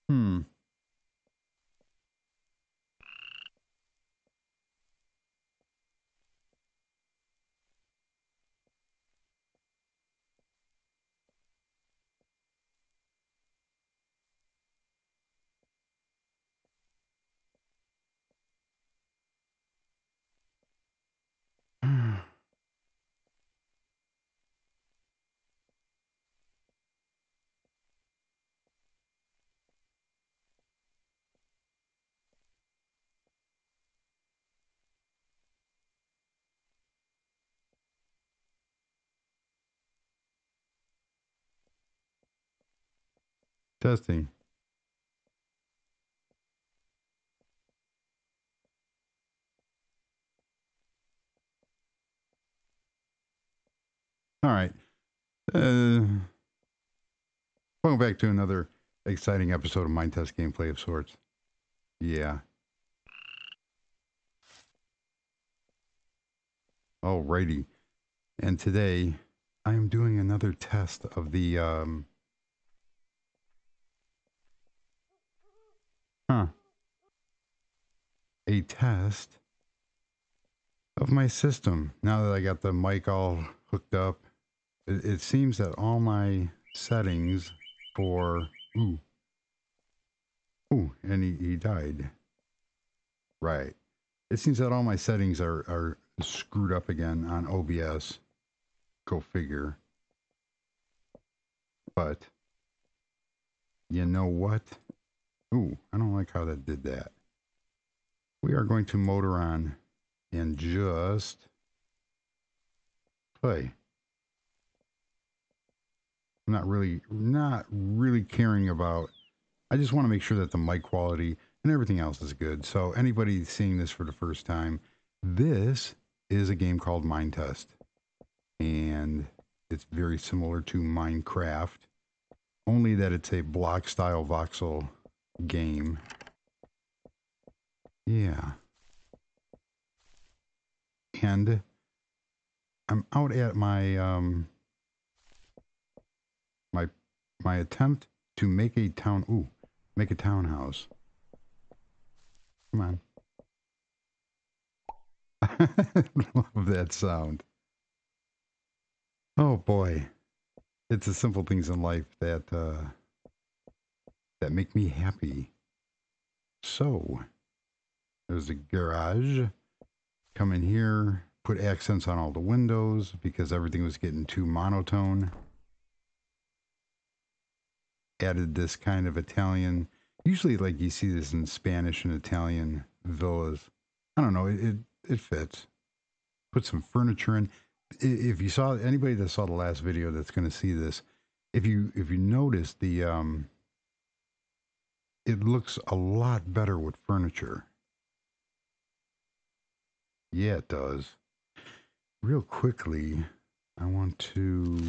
Hmm. Testing. All right. Welcome back to another exciting episode of Mind Test Gameplay of sorts. Yeah. Alrighty. And today I am doing another test of the huh, a test of my system. Now that I got the mic all hooked up, it seems that all my settings for and he died. Right. It seems that all my settings are screwed up again on OBS. Go figure. But you know what? Ooh, I don't like how that did that. We are going to motor on and just play. I'm not really caring about. I just want to make sure that the mic quality and everything else is good. So anybody seeing this for the first time, this is a game called Mind Test, and it's very similar to Minecraft, only that it's a block style voxel game. Yeah, and I'm out at my my attempt to make a make a townhouse. Come on. Love that sound. Oh boy. It's the simple things in life that make me happy. So, there's a garage. Come in here, put accents on all the windows because everything was getting too monotone. Added this kind of Italian. Usually, like you see this in Spanish and Italian villas. I don't know. It fits. Put some furniture in. If you saw anybody that saw the last video, that's going to see this. If you notice it looks a lot better with furniture. Yeah, it does. Real quickly, I want to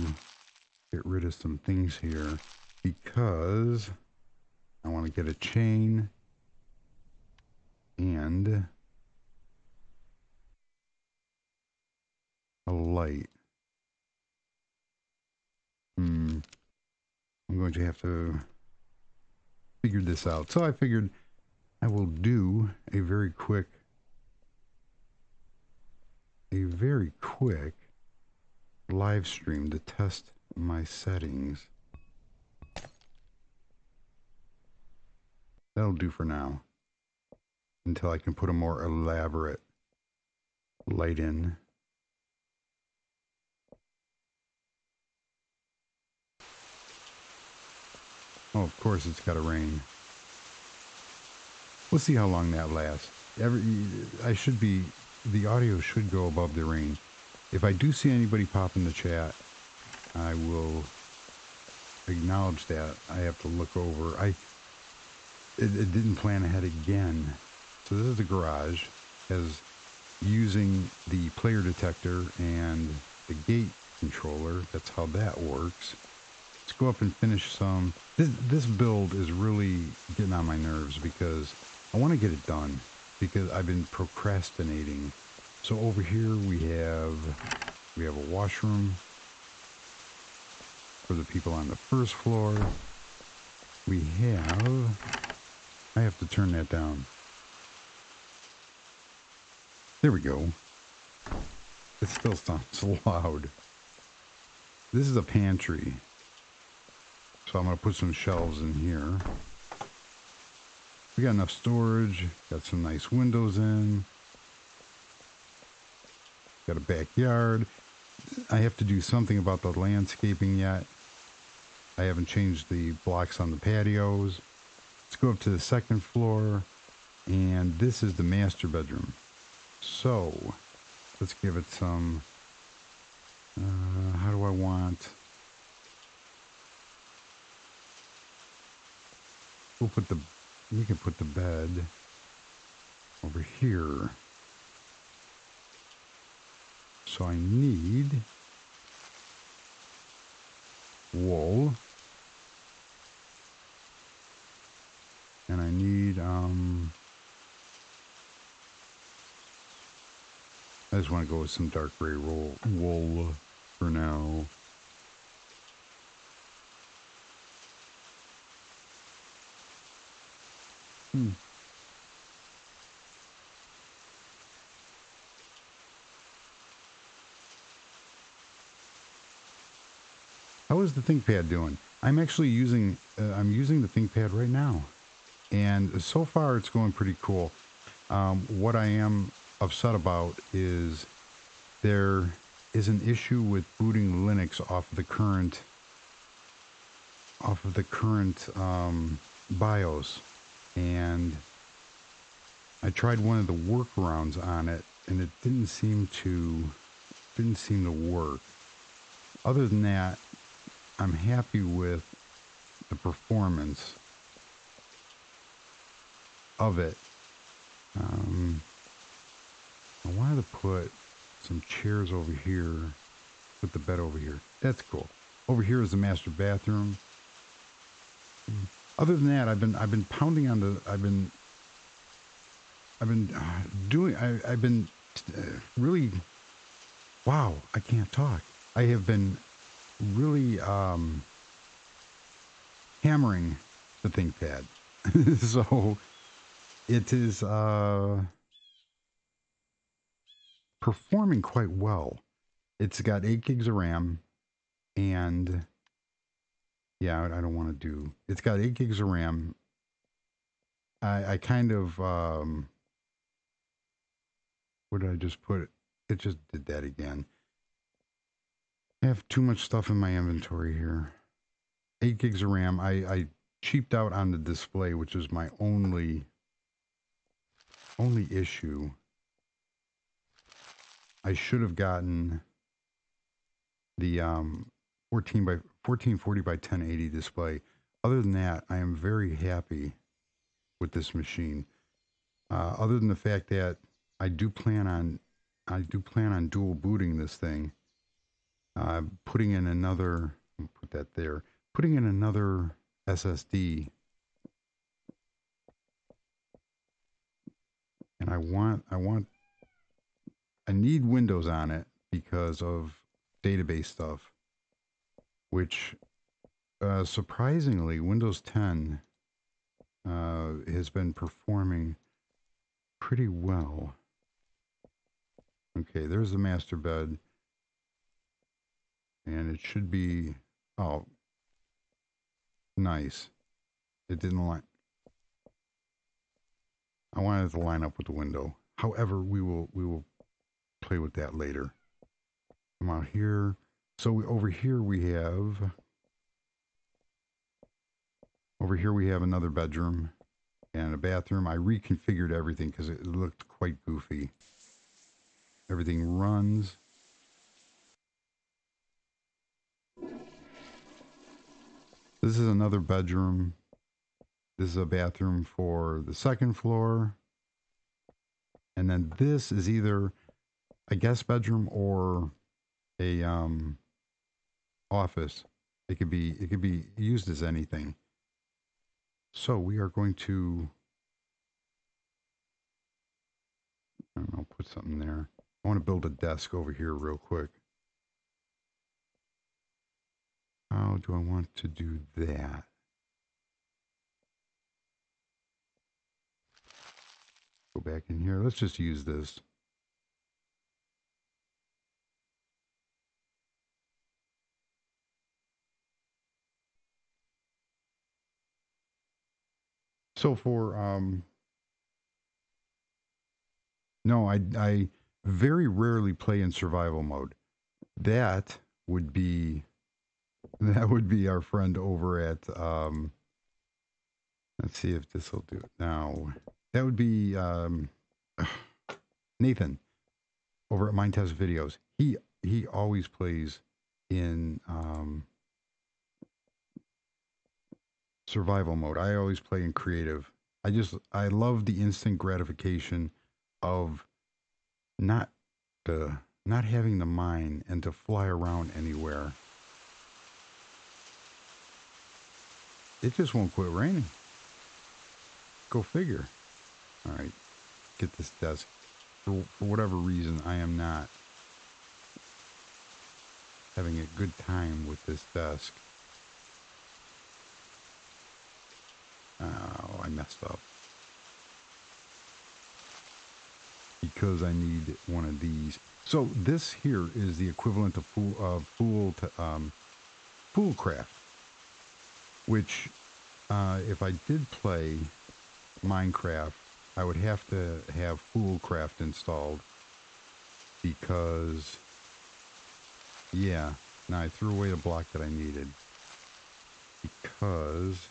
get rid of some things here because I want to get a chain and a light. I'm going to have to figure this out. So I figured I will do a very quick live stream to test my settings. That'll do for now until I can put a more elaborate light in. Oh, of course it's got to rain. We'll see how long that lasts. The audio should go above the rain. If I do see anybody pop in the chat, I will acknowledge that. I have to look over. It didn't plan ahead again. So this is the garage, as using the player detector and the gate controller. That's how that works. Let's go up and finish some. This build is really getting on my nerves because I want to get it done because I've been procrastinating. So over here we have a washroom for the people on the first floor. we have... I have to turn that down. There we go. It still sounds loud. This is a pantry. So I'm going to put some shelves in here. We got enough storage. Got some nice windows in. Got a backyard. I have to do something about the landscaping yet. I haven't changed the blocks on the patios. Let's go up to the second floor. And this is the master bedroom. So, let's give it some... how do I want... We can put the bed over here. So I need wool. And I need, I just want to go with some dark gray wool for now. How is the ThinkPad doing? I'm actually using I'm using the ThinkPad right now, and so far it's going pretty cool. What I am upset about is there is an issue with booting Linux off of the current BIOS, and I tried one of the workarounds on it, and it didn't seem to work. Other than that, I'm happy with the performance of it. I wanted to put some chairs over here, put the bed over here. That's cool. Over here is the master bathroom. Other than that, I've been pounding on the. I've been really. Wow, I can't talk. I have been really hammering the ThinkPad. So it is performing quite well. It's got 8 gigs of RAM, and yeah, I don't want to do. It's got 8 gigs of RAM. I kind of what did I just put? It just did that again. I have too much stuff in my inventory here. 8 gigs of RAM. I cheaped out on the display, which is my only issue. I should have gotten the 1440 by 1080 display. Other than that, I am very happy with this machine. Other than the fact that I do plan on dual booting this thing. Putting in another, I'll put that there. Putting in another SSD, and I need Windows on it because of database stuff, which surprisingly, Windows 10 has been performing pretty well. Okay, there's the master bed, and it should be, oh, nice. It didn't line. I wanted it to line up with the window. However, we will play with that later. Come out here. So over here we have another bedroom and a bathroom. I reconfigured everything because it looked quite goofy. Everything runs. This is another bedroom. This is a bathroom for the second floor. And then this is either a guest bedroom or a office. It could be used as anything. So we are going to, I don't know, put something there. I want to build a desk over here real quick. How do I want to do that? back in here. Let's just use this. So for no, I very rarely play in survival mode. That would be that would be our friend over at let's see if this will do it now. That would be Nathan over at Mind Test Videos. He always plays in survival mode. I always play in creative. I love the instant gratification of not the not having the mind and to fly around anywhere. It just won't quit raining. Go figure. All right, get this desk. For whatever reason, I am not having a good time with this desk. Oh, I messed up. Because I need one of these. So this here is the equivalent of Foolcraft, which if I did play Minecraft, I would have to have Foolcraft installed because, yeah, now I threw away the block that I needed because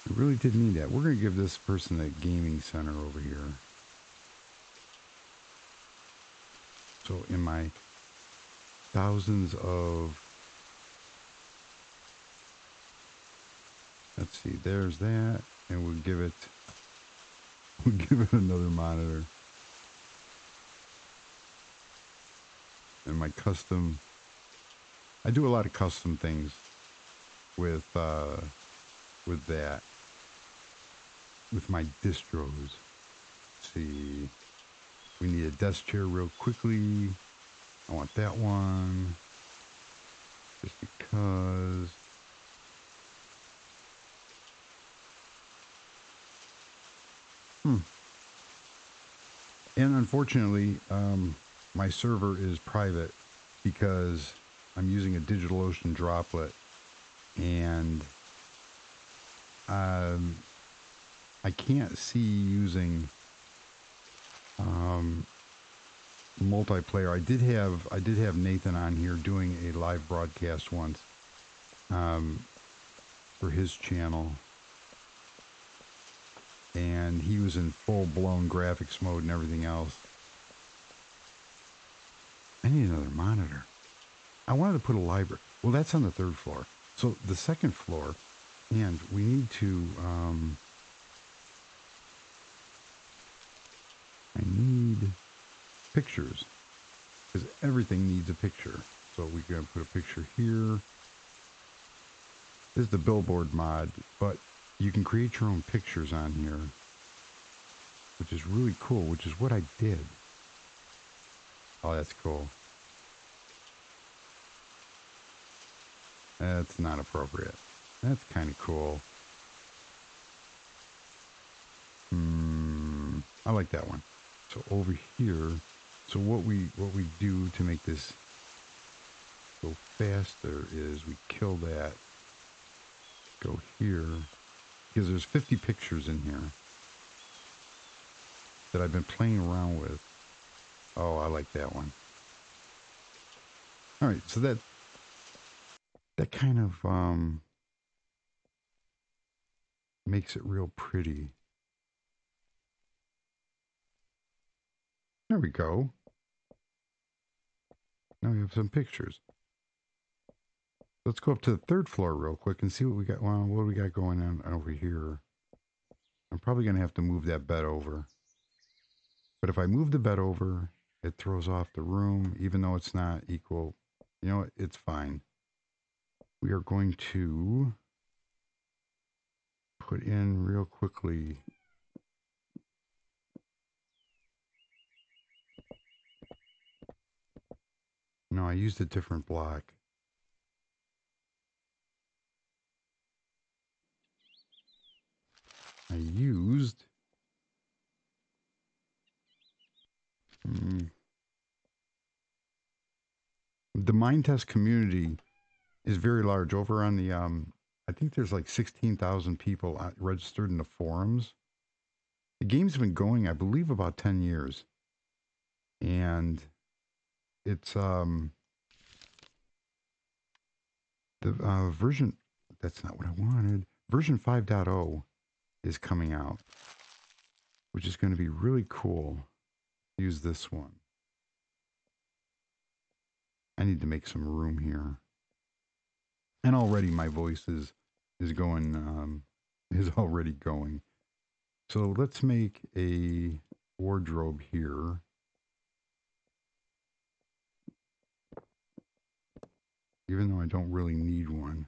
I really did need that. We're going to give this person a gaming center over here. So in my thousands of, let's see, there's that, and we'll give it another monitor. And my custom, I do a lot of custom things with that, with my distros. Let's see, we need a desk chair real quickly. I want that one, just because. And unfortunately, my server is private because I'm using a DigitalOcean droplet, and I can't see using multiplayer. I did have Nathan on here doing a live broadcast once for his channel, and he was in full blown graphics mode and everything else. I need another monitor. I wanted to put a library. Well, that's on the third floor. So the second floor, and we need to. I need pictures because everything needs a picture. So we can put a picture here. This is the billboard mod, but you can create your own pictures on here, which is really cool, which is what I did. Oh, that's cool. That's not appropriate. That's kind of cool. I like that one. So over here, so what we do to make this go faster is we kill that, go here, because there's 50 pictures in here that I've been playing around with. Oh, I like that one. All right, so that kind of makes it real pretty. There we go. Now we have some pictures. Let's go up to the third floor real quick and see what we got. Well, what do we got going on over here? I'm probably going to have to move that bed over. But if I move the bed over, it throws off the room, even though it's not equal. You know what? It's fine. We are going to put in real quickly. No, I used a different block. The mind test community is very large. Over on the, I think there's like 16,000 people registered in the forums. The game's been going, I believe, about 10 years. And it's the version, that's not what I wanted. Version 5.0 is coming out, which is going to be really cool. Use this one. I need to make some room here. And already my voice is going, is already going. So let's make a wardrobe here. Even though I don't really need one.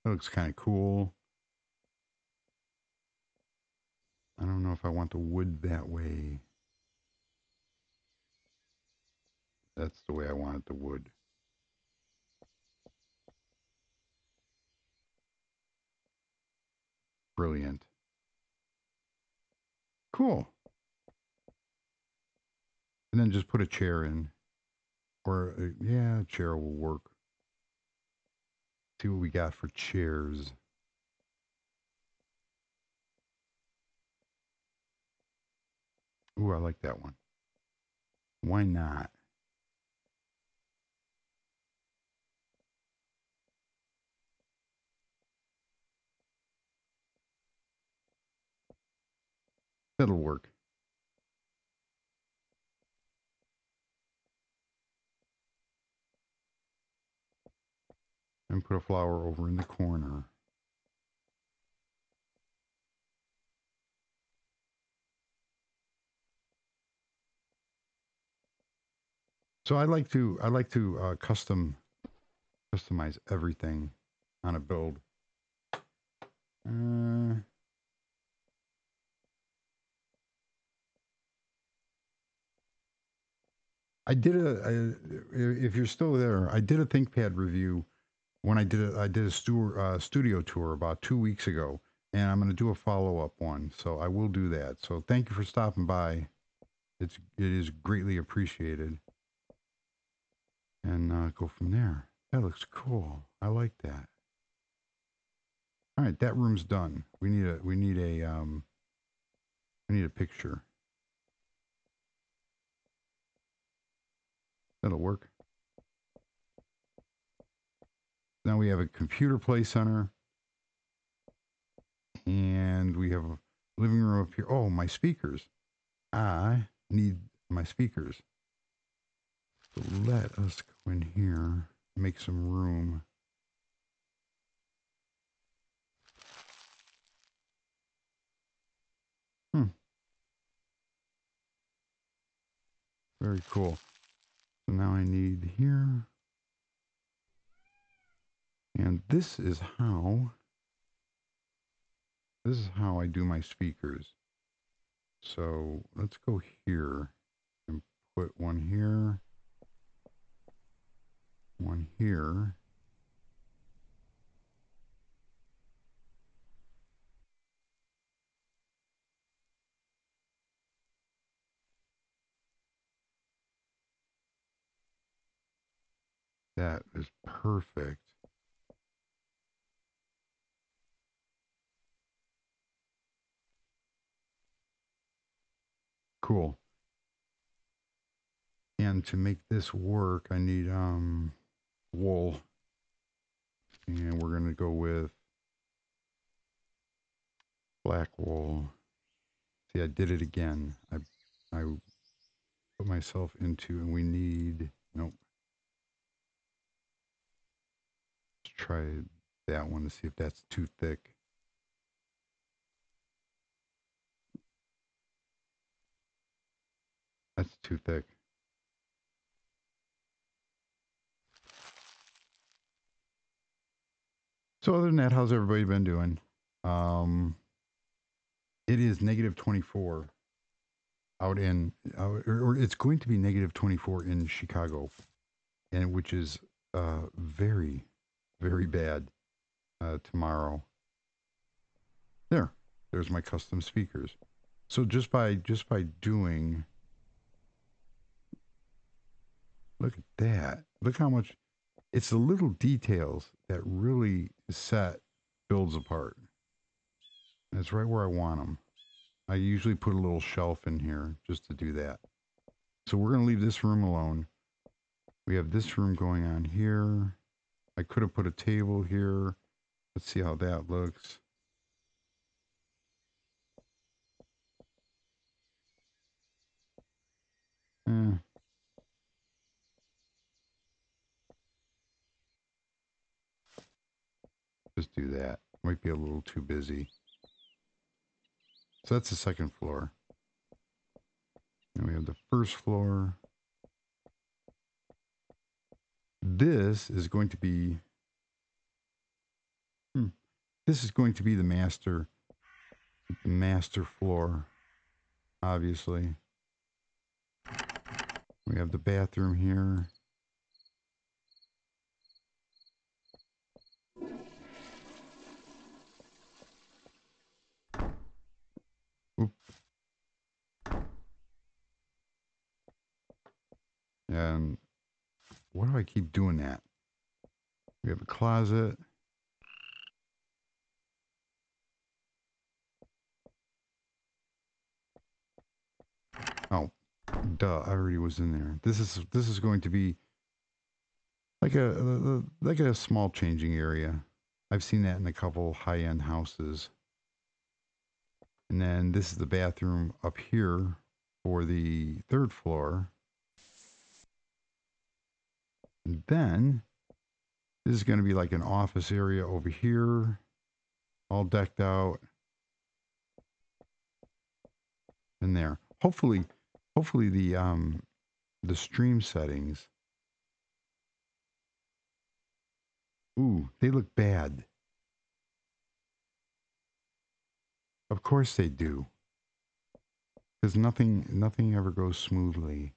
That looks kind of cool. I don't know if I want the wood that way. That's the way I wanted the wood. Brilliant. Cool. And then just put a chair in. Or, yeah, a chair will work. See what we got for chairs. Ooh, I like that one. Why not? That'll work. And put a flower over in the corner. So I like to customize everything on a build. I did if you're still there, I did a ThinkPad review when I did a studio tour about 2 weeks ago, and I'm going to do a follow up one. So I will do that. So thank you for stopping by. It is greatly appreciated, and go from there. That looks cool. I like that. All right, that room's done. We need a picture. That'll work. Now we have a computer play center, and we have a living room up here. Oh, my speakers. I need my speakers. So let us go in here, make some room. Very cool. So now I need here. And this is how I do my speakers. So let's go here and put one here, one here. That is perfect. Cool. And to make this work, I need wool. And we're gonna go with black wool. See, I did it again. I put myself into, and we need, nope. Let's try that one to see if that's too thick. That's too thick. So other than that, how's everybody been doing? Um, it is negative 24 or it's going to be negative 24 in Chicago, and which is very, very bad tomorrow. There. There's my custom speakers. So just by doing, look at that. Look how much, it's the little details that really set builds apart. That's right where I want them. I usually put a little shelf in here just to do that. So we're going to leave this room alone. We have this room going on here. I could have put a table here. Let's see how that looks. Eh, just do that. Might be a little too busy. So that's the second floor. And we have the first floor. This is going to be this is going to be the master floor, obviously. We have the bathroom here. Oop. And why do I keep doing that? We have a closet. Oh, duh! I already was in there. This is going to be like a small changing area. I've seen that in a couple high-end houses. And then this is the bathroom up here for the third floor. And then this is going to be like an office area over here, all decked out. And there. Hopefully the stream settings. Ooh, they look bad. Of course they do. Because nothing ever goes smoothly.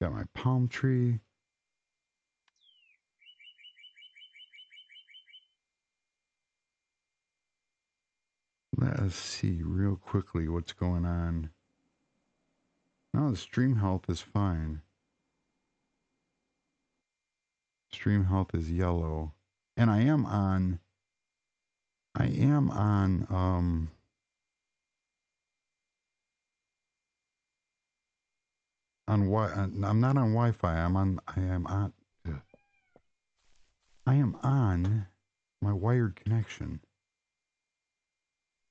Got my palm tree. Let us see real quickly what's going on. No, the stream health is fine. Stream health is yellow. And I am on I'm not on Wi-Fi. I am on my wired connection.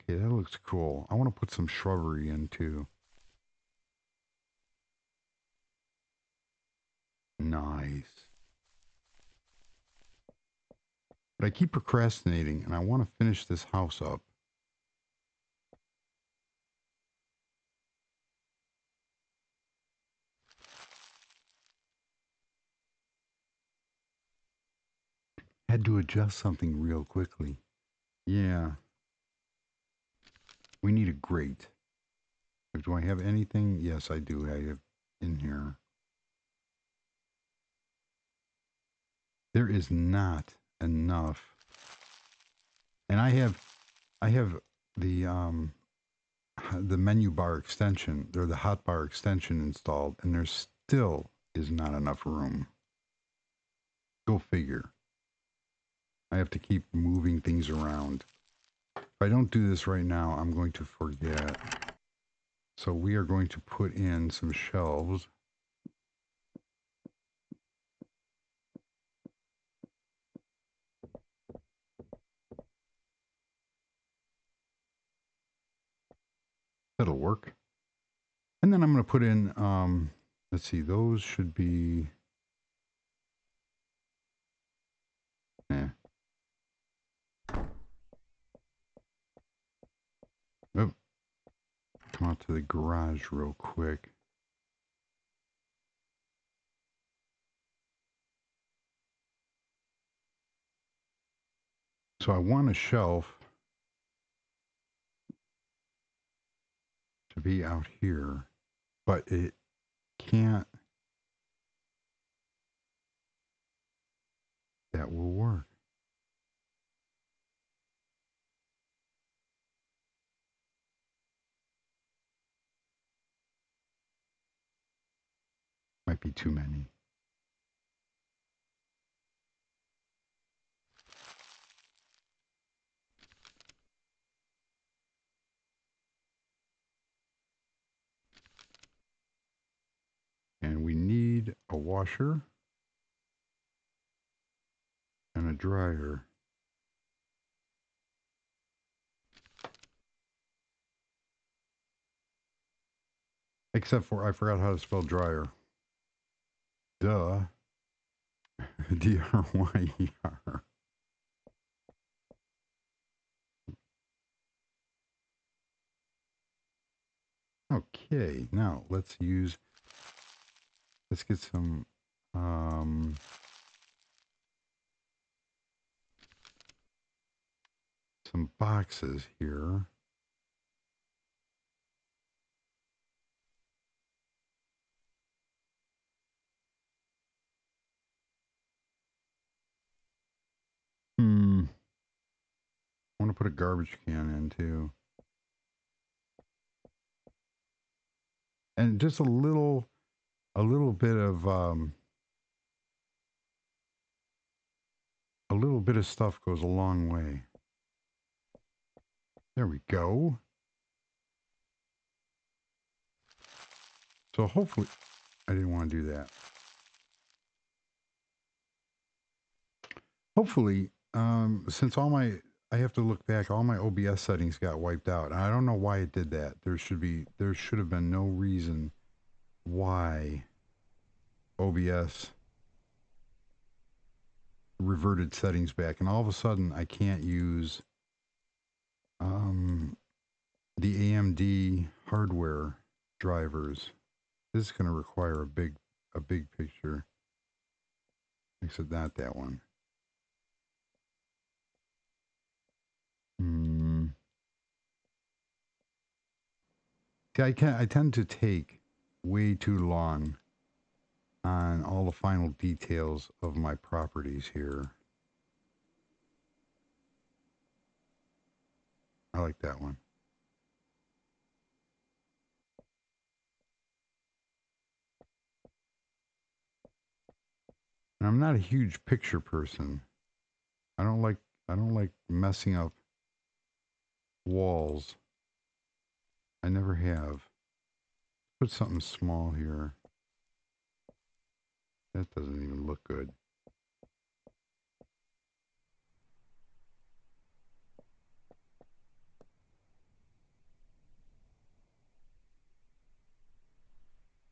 Okay, that looks cool. I want to put some shrubbery in too. Nice. But I keep procrastinating and I want to finish this house up. Had to adjust something real quickly. Yeah. We need a grate. Do I have anything? Yes, I do. I have in here. There is not enough. And I have the menu bar extension or the hot bar extension installed, and there still is not enough room. Go figure. I have to keep moving things around. If I don't do this right now, I'm going to forget. So we are going to put in some shelves. That'll work. And then I'm going to put in, let's see, those should be, oh, come out to the garage real quick. So I want a shelf to be out here, but it can't. That will work. Might be too many. And we need a washer and a dryer. Except for I forgot how to spell dryer. Duh. D-R-Y-E-R. Okay, now let's get some boxes here. I want to put a garbage can in too. And just a little bit of stuff goes a long way. There we go. So hopefully, I didn't want to do that. Hopefully, since I have to look back, all my OBS settings got wiped out. And I don't know why it did that. There should have been no reason why OBS reverted settings back. And all of a sudden, I can't use the AMD hardware drivers. This is going to require a big picture. Except not that one. See, I tend to take way too long on all the final details of my properties here. I like that one. And I'm not a huge picture person. I don't like messing up walls. I never have. Put something small here. That doesn't even look good.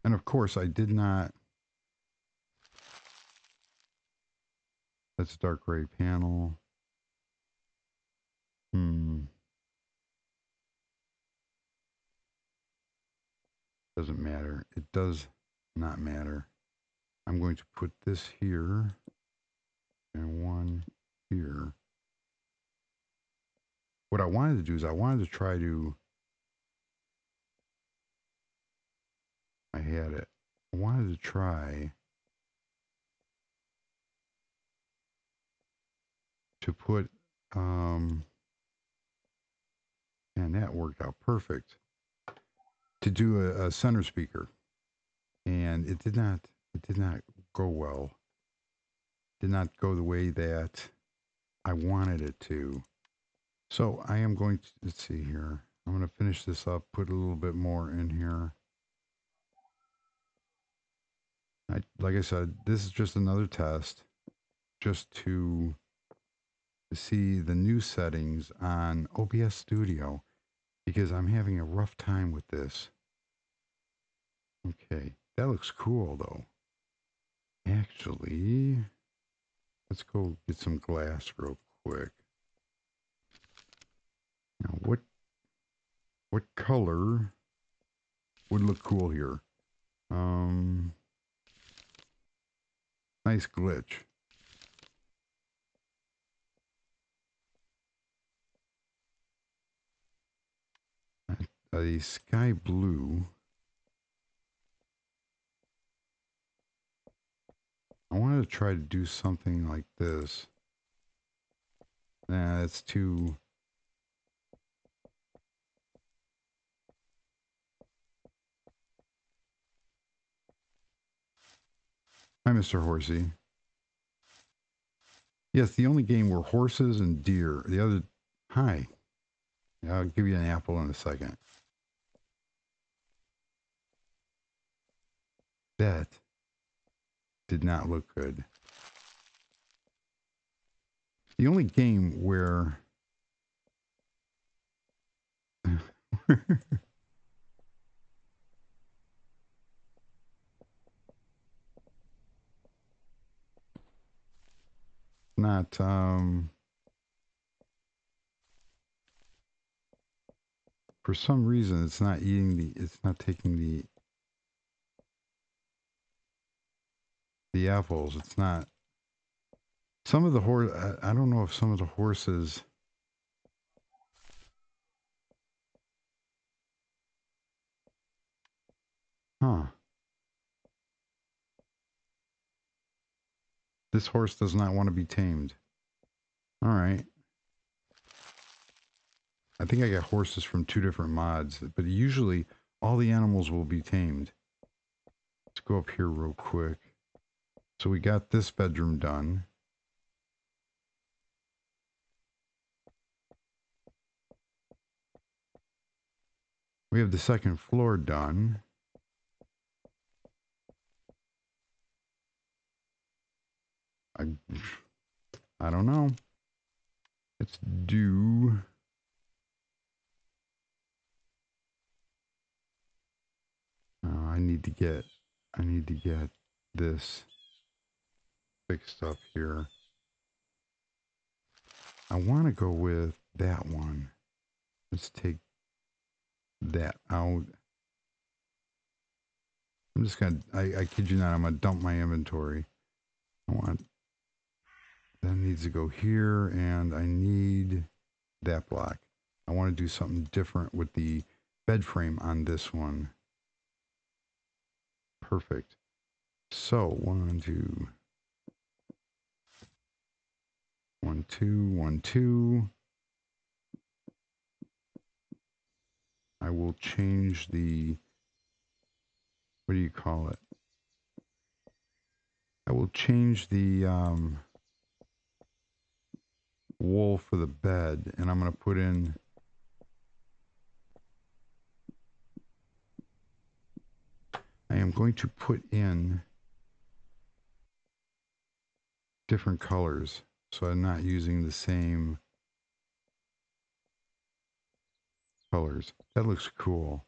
And of course, I did not. That's a dark gray panel. Doesn't matter. It does not matter. I'm going to put this here and one here. What I wanted to do is I wanted to try to. I had it. I wanted to try to put, and that worked out perfect, to do a center speaker. And it did not go well. Did not go the way that I wanted it to. So I am going to, let's see here. I'm going to finish this up, put a little bit more in here. Like I said, this is just another test, just to see the new settings on OBS Studio, because I'm having a rough time with this. Okay, that looks cool though. Actually, let's go get some glass real quick. Now, what color would look cool here? Nice glitch. A sky blue. I wanted to try to do something like this. Nah, that's too... Hi, Mr. Horsey. Yes, the only game were horses and deer. The other... Hi. I'll give you an apple in a second. That did not look good. The only game where... not, for some reason, it's not eating the... It's not taking the apples. It's not... Some of the horse... I don't know if some of the horses... Huh. This horse does not want to be tamed. All right. I think I got horses from 2 different mods, but usually all the animals will be tamed. Let's go up here real quick. So we got this bedroom done. We have the second floor done. I don't know. Let's do... I need to get this fixed up here. I want to go with that one. Let's take that out. I'm just gonna, I kid you not, I'm gonna dump my inventory. I want, that needs to go here, and I need that block. I want to do something different with the bed frame on this one. Perfect. So 1, 2, 1, 2, 1, 2. I will change the, what do you call it? I will change the wool for the bed, and I'm going to put in I am going to put in different colors, so I'm not using the same colors. That looks cool.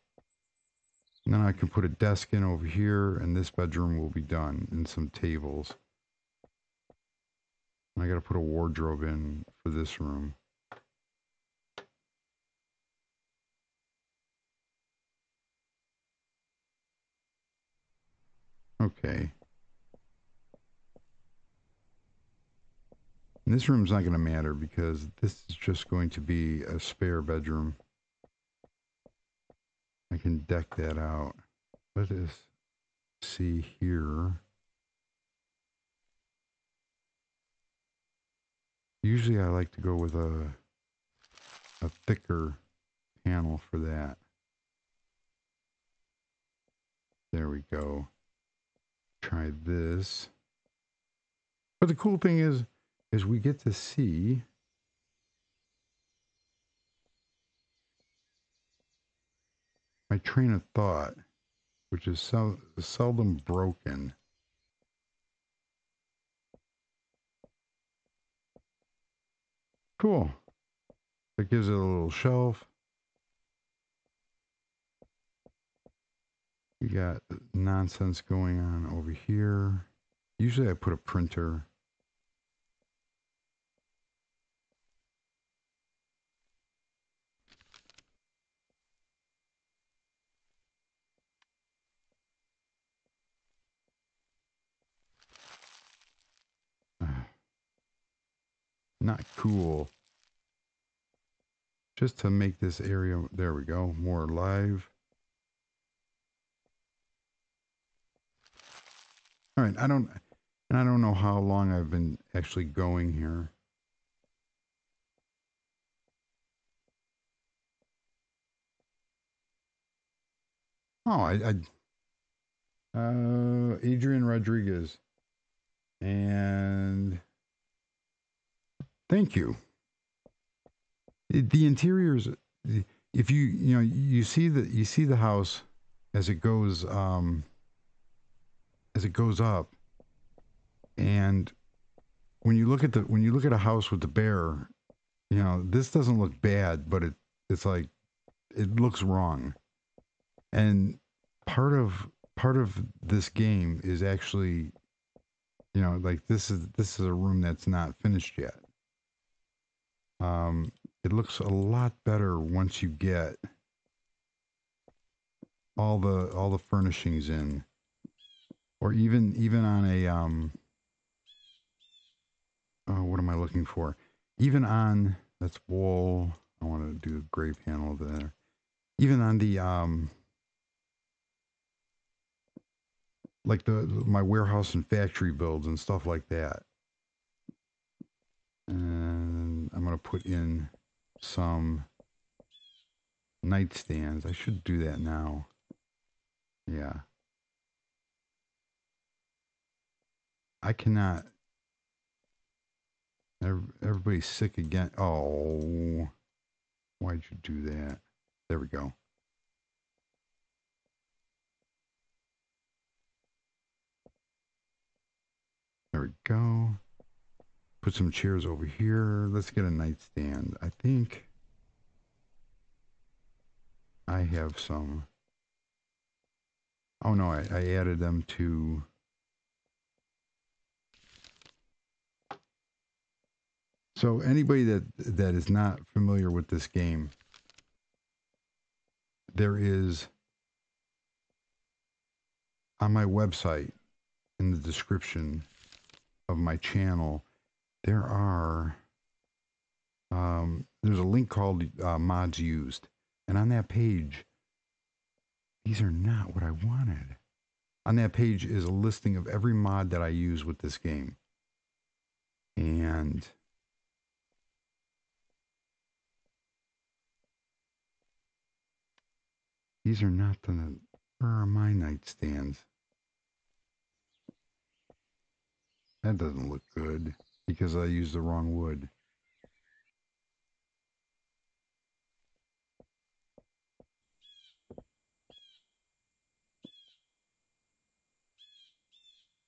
And then I can put a desk in over here, and this bedroom will be done, and some tables. And I got to put a wardrobe in for this room. Okay. And this room's not going to matter because this is just going to be a spare bedroom. I can deck that out. Let us see here. Usually I like to go with a thicker panel for that. There we go. Try this. But the cool thing is we get to see my train of thought, which is seldom broken. Cool. That gives it a little shelf. You got nonsense going on over here. Usually I put a printer. Not cool. Just to make this area, there we go, more alive. All right, I don't And I don't know how long I've been actually going here. Oh, Adrian Rodriguez. And thank you. The interiors, if you see the house as it goes up, and when you look at a house with the bear, this doesn't look bad, but it's like it looks wrong. And part of part of this game is actually, like this is a room that's not finished yet. It looks a lot better once you get all the furnishings in, or even on a oh, what am I looking for? Even on that's wall. I want to do a gray panel there. Even on the like the my warehouse and factory builds and stuff like that. And I'm gonna put in some nightstands. I should do that now. Yeah. I cannot. Everybody's sick again. Oh, why'd you do that? There we go. There we go. Put some chairs over here. Let's get a nightstand. I think I have some. Oh no, I added them to. So anybody that is not familiar with this game, there is on my website in the description of my channel, there are there's a link called mods used, and on that page, these are not what I wanted. On that page is a listing of every mod that I use with this game, and these are not the. Where are my nightstands? That doesn't look good because I used the wrong wood.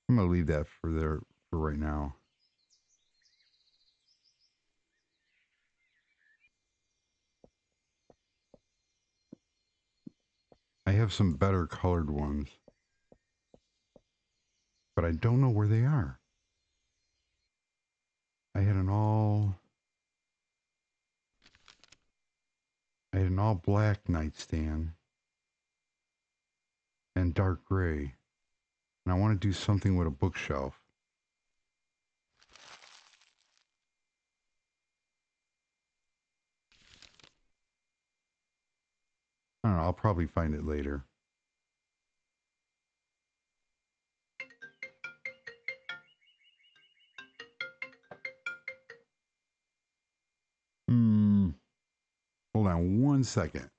I'm gonna leave that for right now. I have some better colored ones, but I don't know where they are. I had an all I had an all black nightstand and dark gray, and I want to do something with a bookshelf. I don't know. I'll probably find it later. Hmm. Hold on 1 second.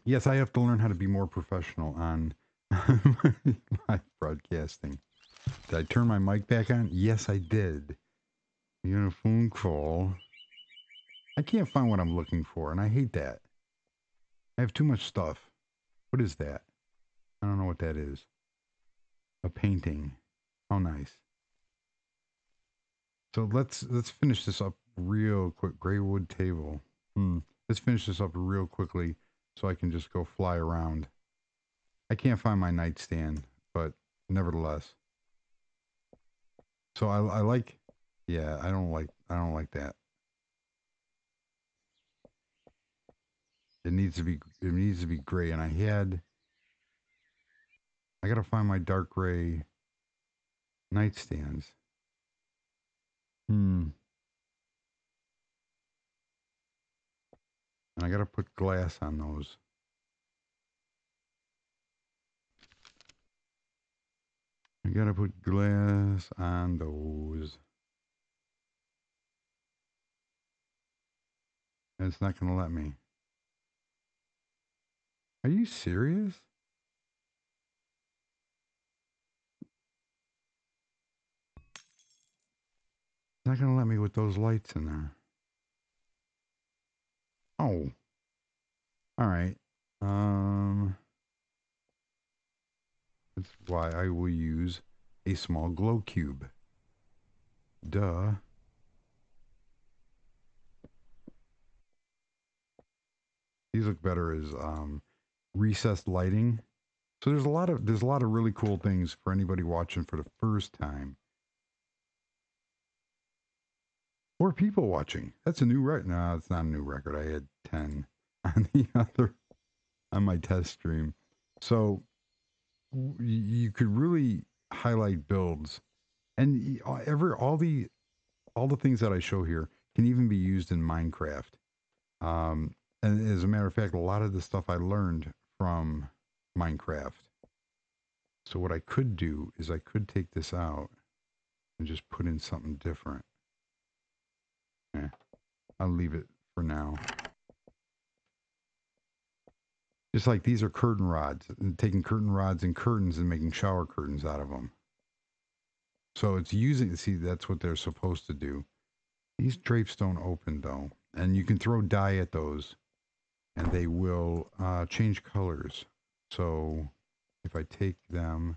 Yes, I have to learn how to be more professional on live broadcasting. Did I turn my mic back on? Yes, I did. You got a phone call. I can't find what I'm looking for, and I hate that. I have too much stuff. What is that? I don't know what that is. A painting. How nice. So let's finish this up real quick. Gray wood table. Let's finish this up real quickly so I can just go fly around. I can't find my nightstand, but nevertheless. So I like, yeah, I don't like that. It needs to be gray, and I gotta find my dark gray nightstands. And I gotta put glass on those. I gotta put glass on those. And it's not gonna let me. Are you serious? It's not gonna let me with those lights in there. Oh, all right. Um, that's why I will use a small glow cube. Duh. These look better as recessed lighting. So there's a lot of really cool things for anybody watching for the first time. Or people watching. That's a new record. No, it's not a new record. I had 10 on the other on my test stream. So you could really highlight builds, and all the things that I show here can even be used in Minecraft. And as a matter of fact, a lot of the stuff I learned from Minecraft. So what I could do is I could take this out and just put in something different. Yeah, I'll leave it for now. Just like these are curtain rods, and taking curtain rods and curtains and making shower curtains out of them. So it's using, see, that's what they're supposed to do. These drapes don't open though. And you can throw dye at those and they will change colors. So if I take them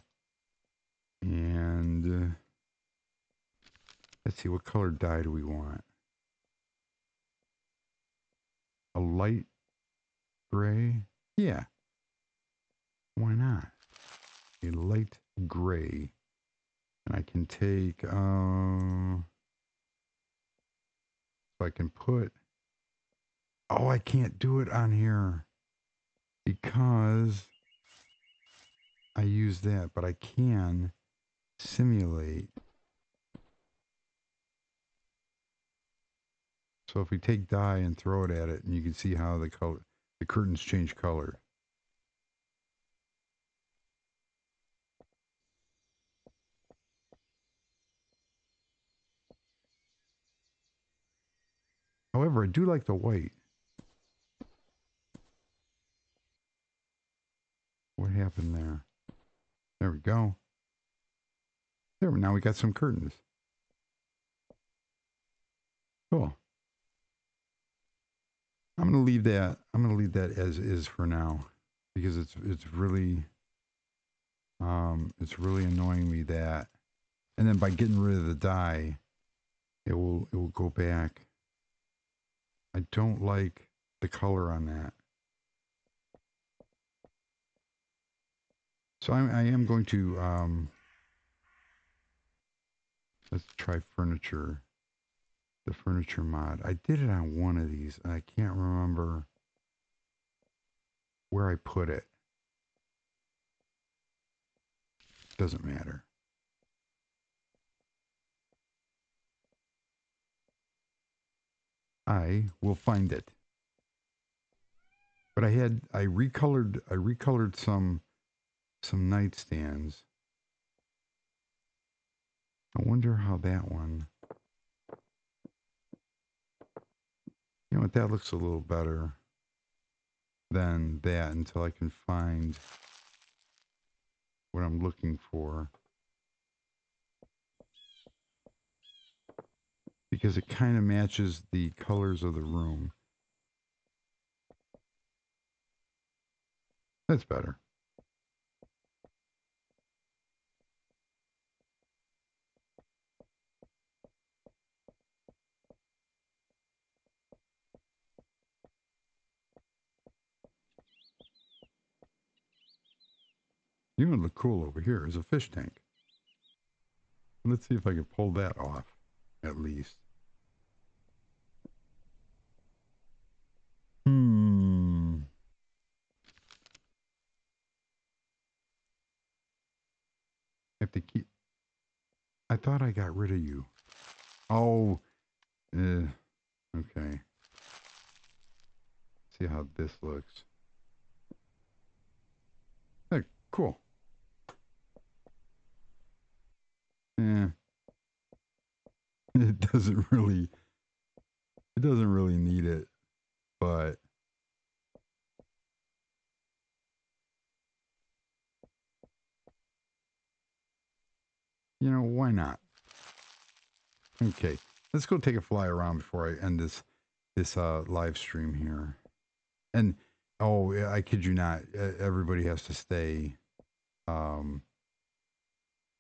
and let's see, what color dye do we want? A light gray? Yeah, why not? A light gray. And I can take, so I can put, oh, I can't do it on here because I use that, but I can simulate. So if we take dye and throw it at it, and you can see how the curtains change color. However, I do like the white. What happened there? There we go. There, now we got some curtains. Cool. I'm gonna leave that. I'm gonna leave that as is for now, because it's really annoying me that. And then by getting rid of the dye, it will go back. I don't like the color on that. So I am going to let's try furniture. The furniture mod. I did it on one of these. And I can't remember where I put it. Doesn't matter. I will find it. But I recolored some nightstands. I wonder how that one. You know what? That looks a little better than that until I can find what I'm looking for. Because it kind of matches the colors of the room. That's better. You know what look cool over here is a fish tank. Let's see if I can pull that off, at least. Hmm. I have to keep. I thought I got rid of you. Oh. Okay. See how this looks. Hey, cool. Yeah. It doesn't really. It doesn't really need it, but why not? Okay. Let's go take a fly around before I end this live stream here. And oh, yeah, I kid you not, everybody has to stay. Um,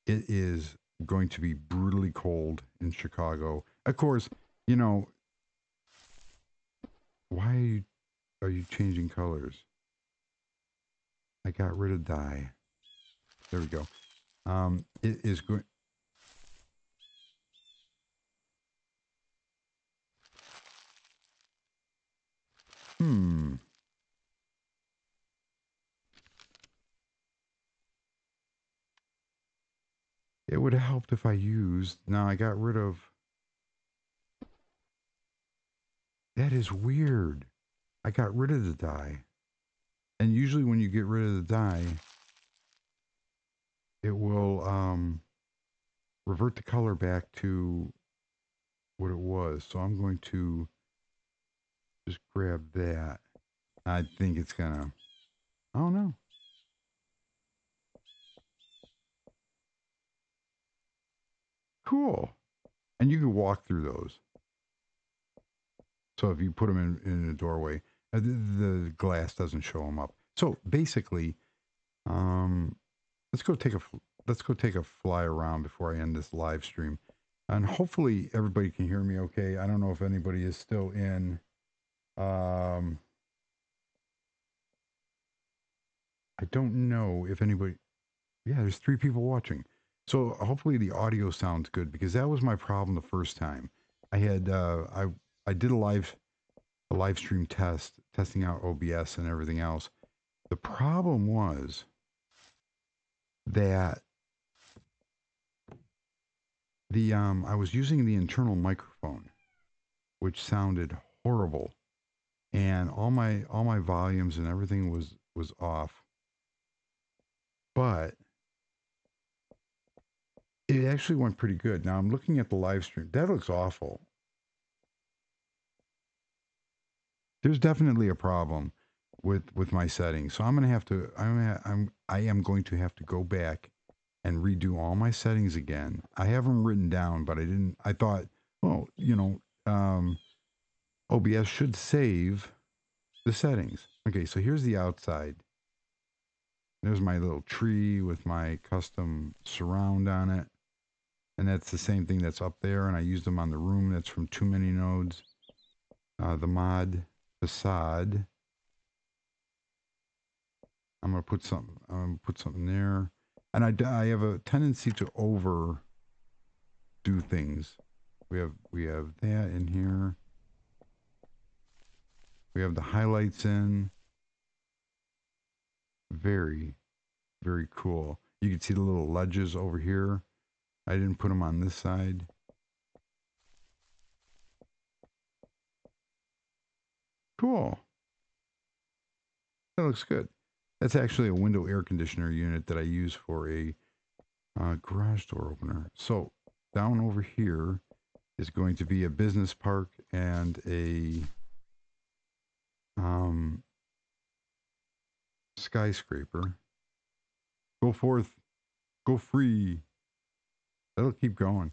it is going to be brutally cold in Chicago. Of course, you know why are you changing colors? I got rid of dye. There we go. It is going. Hmm. It would have helped if I used. Now I got rid of. That is weird. I got rid of the dye. And usually when you get rid of the dye, it will revert the color back to what it was. So I'm going to just grab that. I think it's gonna. I don't know. Cool. And you can walk through those. So if you put them in a doorway, the glass doesn't show them up. So basically, um, let's go take a let's go take a fly around before I end this live stream, and hopefully everybody can hear me okay. I don't know if anybody is still in. Um, I don't know if anybody. Yeah, there's 3 people watching. So hopefully the audio sounds good because that was my problem the first time. I had I did a live stream testing out OBS and everything else. The problem was that the I was using the internal microphone, which sounded horrible, and all my volumes and everything was off. But it actually went pretty good. Now I'm looking at the live stream. That looks awful. There's definitely a problem with my settings. So I'm gonna have to. I am going to have to go back and redo all my settings again. I have them written down, but I didn't. I thought, well, OBS should save the settings. Okay, so here's the outside. There's my little tree with my custom surround on it. And that's the same thing that's up there. And I used them on the room that's from Too Many Nodes. The mod facade. I'm gonna put something there. And I have a tendency to overdo things. We have that in here. We have the highlights in. Very, very cool. You can see the little ledges over here. I didn't put them on this side. Cool. That looks good. That's actually a window air conditioner unit that I use for a garage door opener. So down over here is going to be a business park and a um, skyscraper. Go forth, go free. That'll keep going.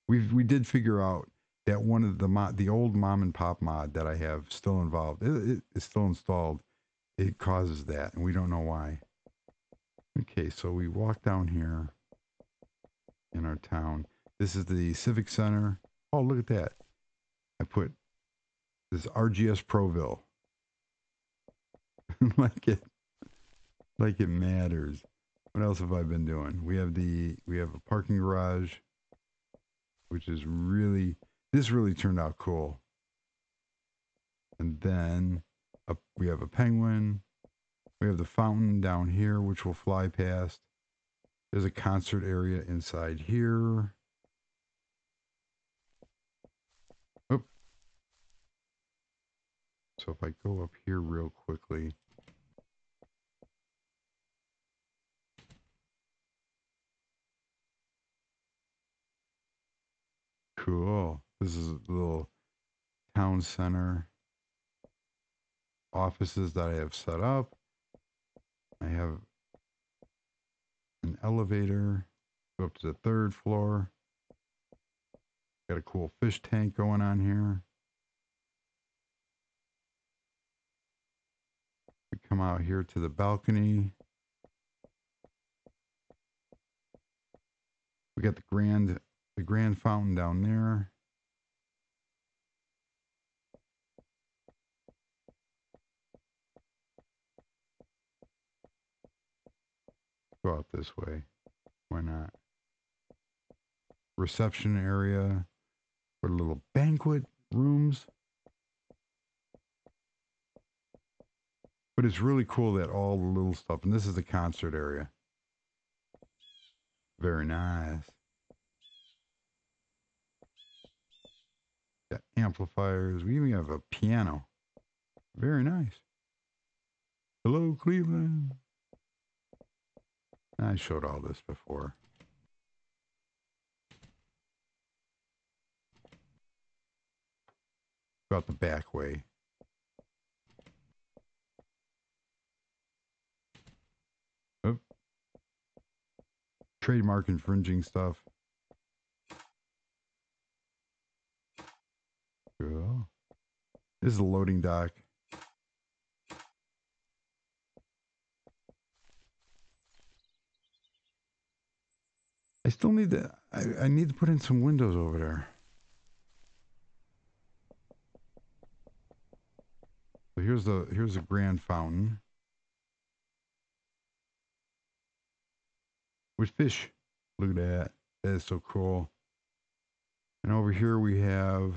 We did figure out that one of the old mom and pop mod that I have still involved, it is still installed, it causes that, and we don't know why. Okay, so we walk down here in our town. This is the Civic Center. Oh, look at that. I put this RGS Proville. like it matters. What else have I been doing? We have a parking garage, which is this really turned out cool. And then we have a penguin. We have the fountain down here, which we'll fly past. There's a concert area inside here. Oop. So if I go up here real quickly. Cool. This is a little town center offices that I have set up. I have an elevator. Go up to the 3rd floor. Got a cool fish tank going on here. We come out here to the balcony. We got the grand fountain down there. Go out this way. Why not? Reception area for little banquet rooms. But it's really cool that all the little stuff, and this is the concert area. Very nice. Got amplifiers. We even have a piano. Very nice. Hello, Cleveland. I showed all this before. Go out the back way. Oop. Trademark infringing stuff. Cool. This is a loading dock. I still need to. I need to put in some windows over there. So here's the grand fountain with fish. Look at that. That is so cool. And over here we have.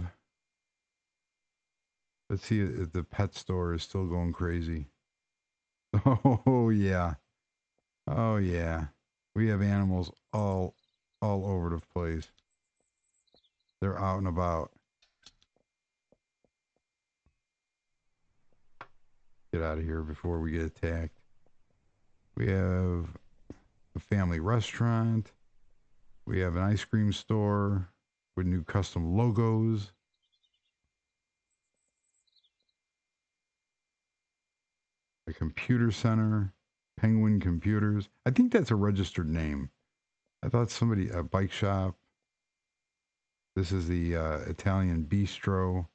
Let's see if the pet store is still going crazy. Oh yeah. Oh yeah. We have animals all over the place. They're out and about. Get out of here before we get attacked. We have a family restaurant. We have an ice cream store with new custom logos. A computer center, Penguin Computers. I think that's a registered name. I thought a bike shop. This is the Italian bistro.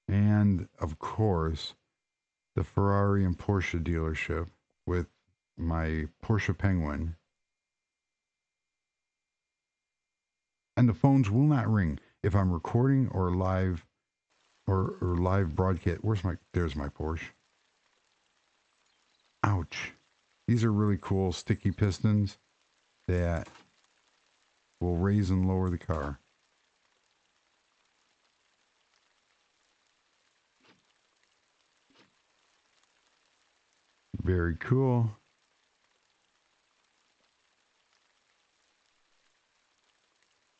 And of course, the Ferrari and Porsche dealership with my Porsche Penguin. And the phones will not ring if I'm recording or live broadcast. There's my Porsche. Ouch. These are really cool sticky pistons that will raise and lower the car. Very cool.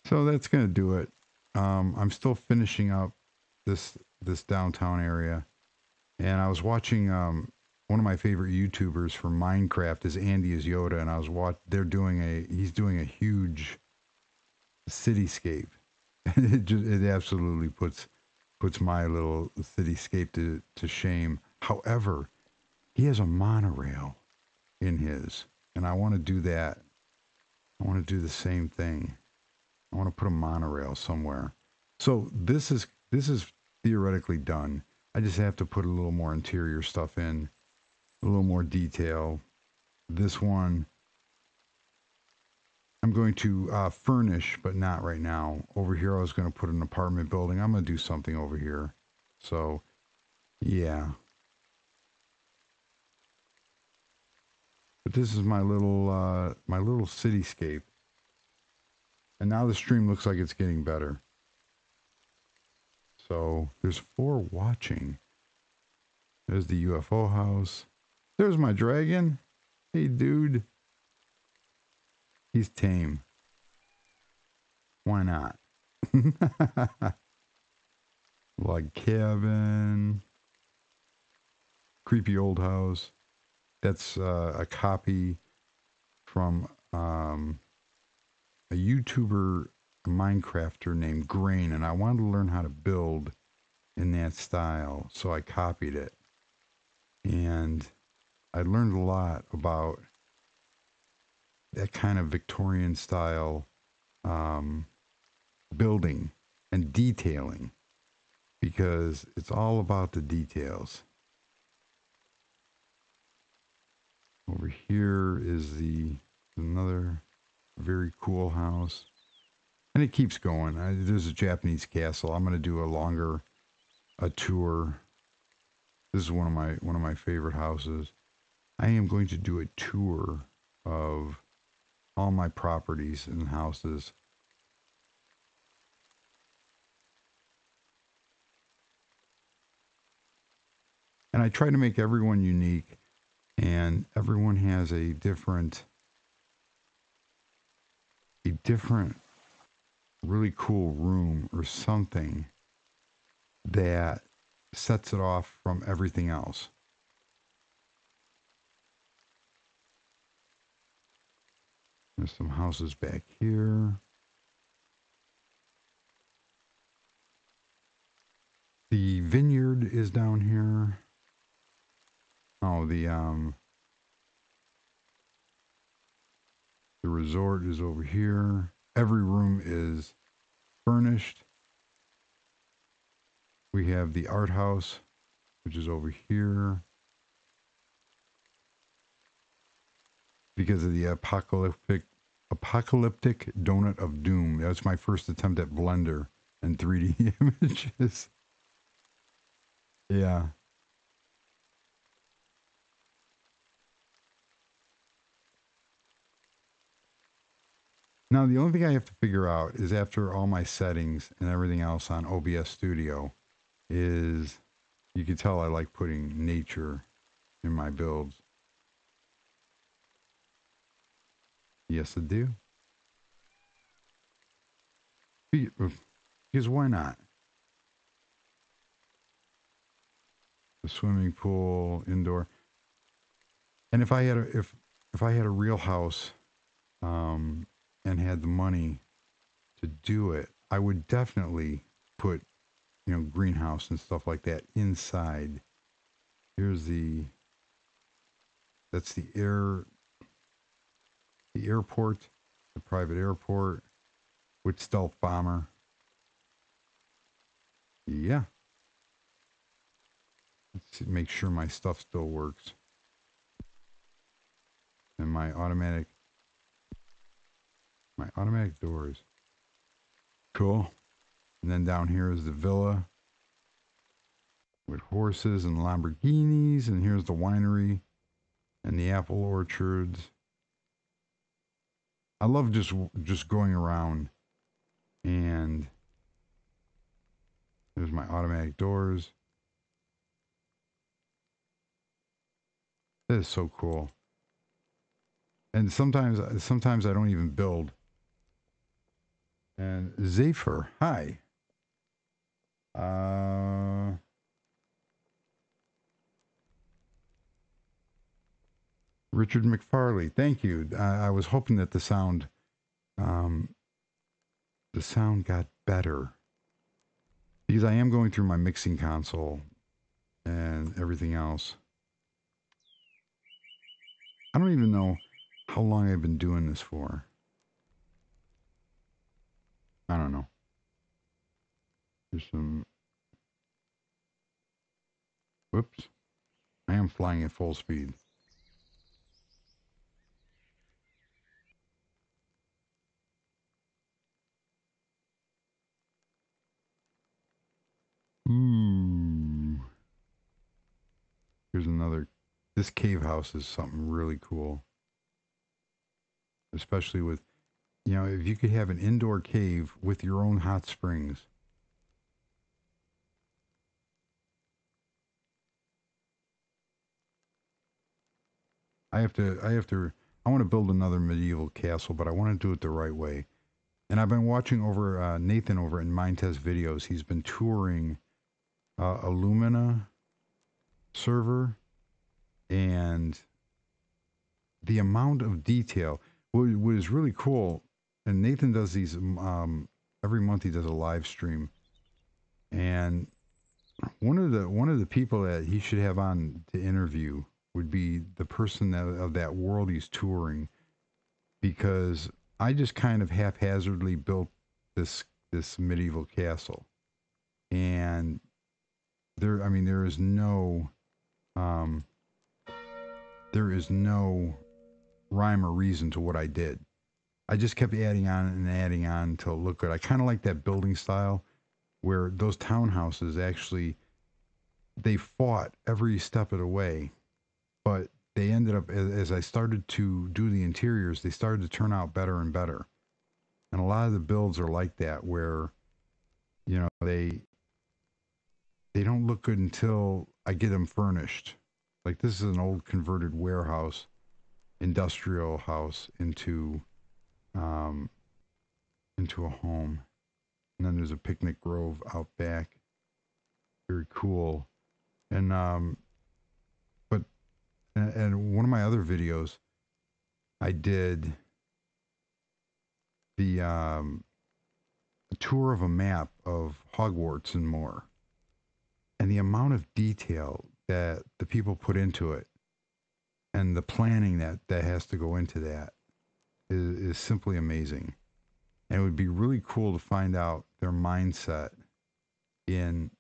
So that's going to do it. I'm still finishing up this downtown area, and I was watching one of my favorite YouTubers for Minecraft is Andy is Yoda, and he's doing a huge cityscape. It absolutely puts my little cityscape to shame. However, he has a monorail in his, and I want to do that. I want to do the same thing. I want to put a monorail somewhere. So this is theoretically done. I just have to put a little more interior stuff in, a little more detail. This one I'm going to furnish, but not right now. Over here, I was going to put an apartment building. I'm going to do something over here. So, yeah. But this is my little cityscape. And now the stream looks like it's getting better. So there's 4 watching. There's the UFO house. There's my dragon. Hey, dude. He's tame. Why not? Log cabin. Creepy old house. That's a copy from a YouTuber, a Minecrafter named Grain, and I wanted to learn how to build in that style, so I copied it. And I learned a lot about that kind of Victorian style building and detailing, because it's all about the details. Over here is another very cool house, and it keeps going. There's a Japanese castle. I'm going to do a tour. This is one of my favorite houses. I am going to do a tour of all my properties and houses. And I try to make everyone unique, and everyone has a different really cool room or something that sets it off from everything else. There's some houses back here. The vineyard is down here. Oh, the resort is over here. Every room is furnished. We have the art house, which is over here. Because of the apocalyptic donut of doom. That's my first attempt at Blender and 3D images. Yeah. Now, the only thing I have to figure out is, after all my settings and everything else on OBS Studio, is you can tell I like putting nature in my builds. Yes, I do. Because why not? The swimming pool, indoor. And if I had a real house, and had the money to do it, I would definitely put, greenhouse and stuff like that inside. Here's that's the airport, the private airport with stealth bomber. Yeah. Let's make sure my stuff still works. And my automatic doors. Cool. And then down here is the villa with horses and Lamborghinis, and here's the winery and the apple orchards. I love just going around, and there's my automatic doors. That is so cool. And sometimes I don't even build. And Zephyr, hi. Richard McFarley, thank you. I was hoping that um, the sound got better, because I am going through my mixing console and everything else. I don't even know how long I've been doing this for. I don't know. There's some. Whoops. I am flying at full speed. Ooh. Here's another. This cave house is something really cool. Especially with, if you could have an indoor cave with your own hot springs. I want to build another medieval castle, but I want to do it the right way. And I've been watching over Nathan over in Mindtest videos. He's been touring Illumina server, and the amount of detail. What is really cool, and Nathan does these every month. He does a live stream, and one of the people that he should have on to interview would be the person of that world he's touring, because I just kind of haphazardly built this medieval castle, and there is no um, there is no rhyme or reason to what I did. I just kept adding on and adding on until it looked good. I kind of like that building style where those townhouses actually they fought every step of the way, but they ended up as I started to do the interiors, they started to turn out better and better. And a lot of the builds are like that where they don't look good until I get them furnished. Like this is an old converted warehouse, industrial house um, into a home, and then there's a picnic grove out back. Very cool. And but and one of my other videos, I did the a tour of a map of Hogwarts and more, and the amount of detail that the people put into it, and the planning that has to go into that is simply amazing. And it would be really cool to find out their mindset in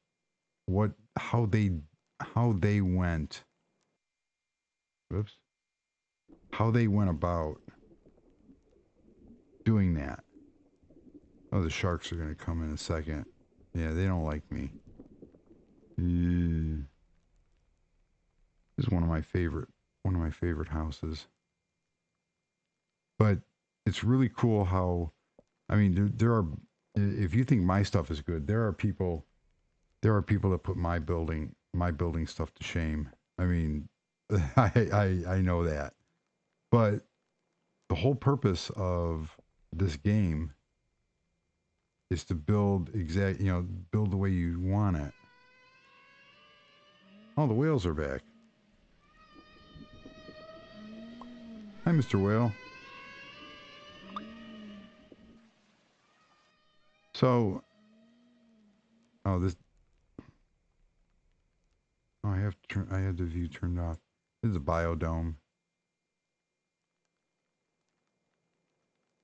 what how they went whoops how they went about doing that. Oh, the sharks are going to come in a second. Yeah, they don't like me. This is one of my favorite houses. But it's really cool how, there are, if you think my stuff is good, there are people that put my building stuff to shame. I mean, I know that. But the whole purpose of this game is to build the way you want it. Oh, the whales are back. Hi, Mr. Whale. So, oh, this, oh, I have the view turned off. This is a biodome,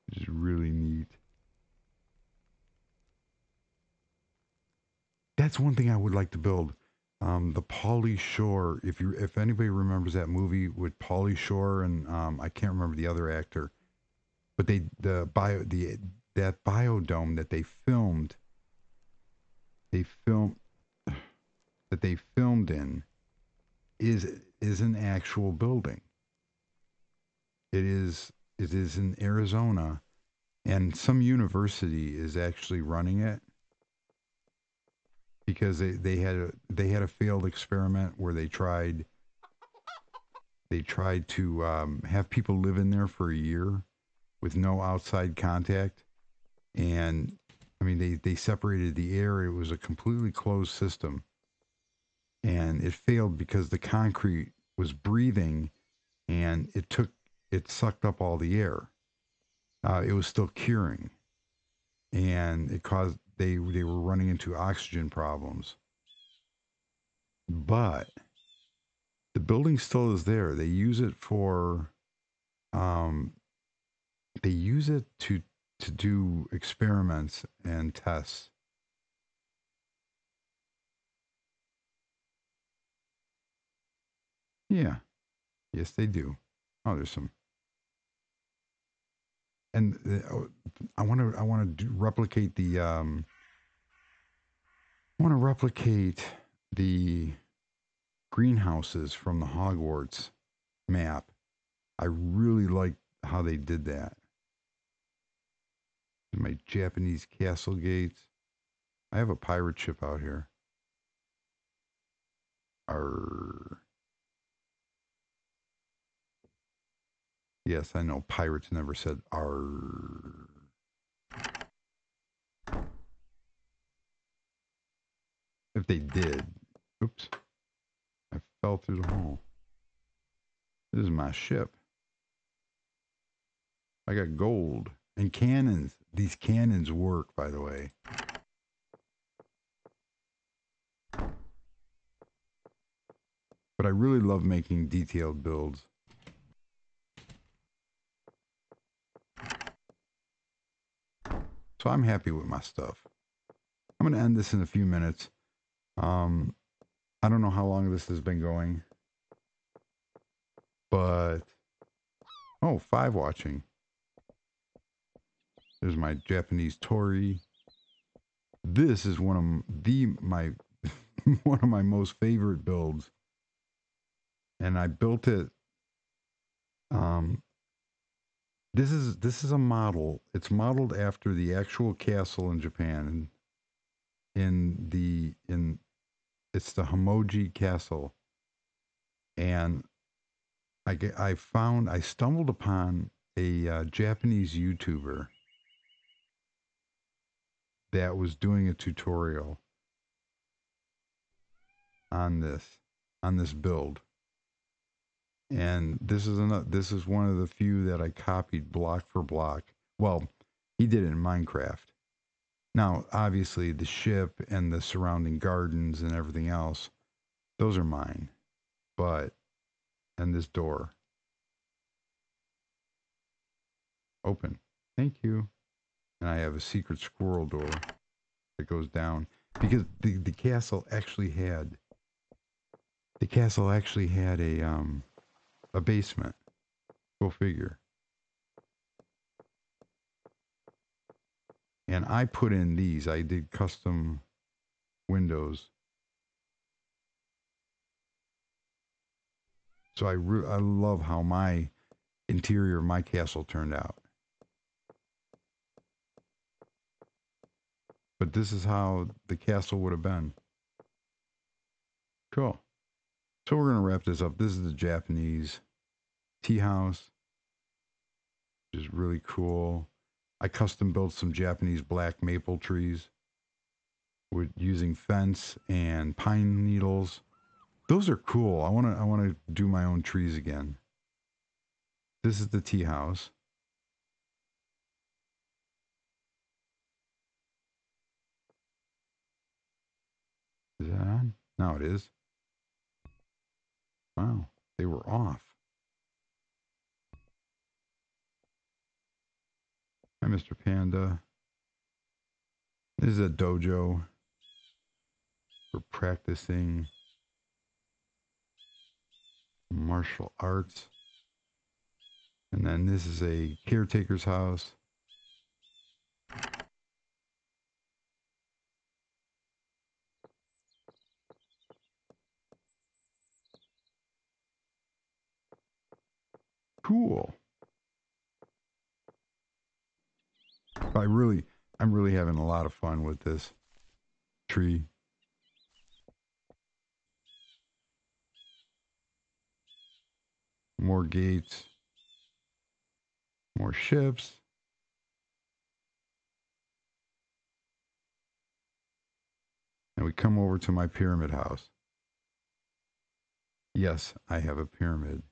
which is really neat. That's one thing I would like to build. The Pauly Shore. If anybody remembers that movie with Pauly Shore and I can't remember the other actor, but that biodome they filmed that they filmed in is an actual building. It is in Arizona, and some university is actually running it because they had a failed experiment where they tried to have people live in there for a year with no outside contact, and they separated the air. It was a completely closed system, and it failed because the concrete was breathing, and it sucked up all the air. It was still curing, and it caused they were running into oxygen problems. But the building still is there. Um, they use it to to do experiments and tests. Yeah, yes, they do. Oh, there's some, and I want to replicate the I want to replicate the greenhouses from the Hogwarts map. I really like how they did that. My Japanese castle gates. I have a pirate ship out here. Arr. Yes, I know pirates never said arr. If they did, oops, I fell through the hole. This is my ship. I got gold and cannons. These cannons work, by the way. But I really love making detailed builds. So I'm happy with my stuff. I'm going to end this in a few minutes. Um, I don't know how long this has been going, but oh, 5 watching. There's my Japanese Torii. This is one of my one of my most favorite builds, and I built it. Um, this is a model. It's modeled after the actual castle in Japan, in it's the Homoji Castle, and I stumbled upon a Japanese YouTuber that was doing a tutorial on this build, and this is one of the few that I copied block for block. Well, he did it in Minecraft. Now, obviously, the ship and the surrounding gardens and everything else, those are mine. But and this door open. Thank you. And I have a secret squirrel door that goes down because the castle actually had a basement. Go figure. And I put in these. I did custom windows. So I love how my interior of my castle turned out. But this is how the castle would have been. Cool. So we're going to wrap this up. This is the Japanese tea house, which is really cool. I custom built some Japanese black maple trees with using fence and pine needles. Those are cool. I want to do my own trees again. This is the tea house. Is that on? Now it is. Wow, they were off. Hi, Mr. Panda. This is a dojo for practicing martial arts. And then this is a caretaker's house. Cool. I'm really having a lot of fun with this tree. More gates, more ships. And we come over to my pyramid house. Yes, I have a pyramid.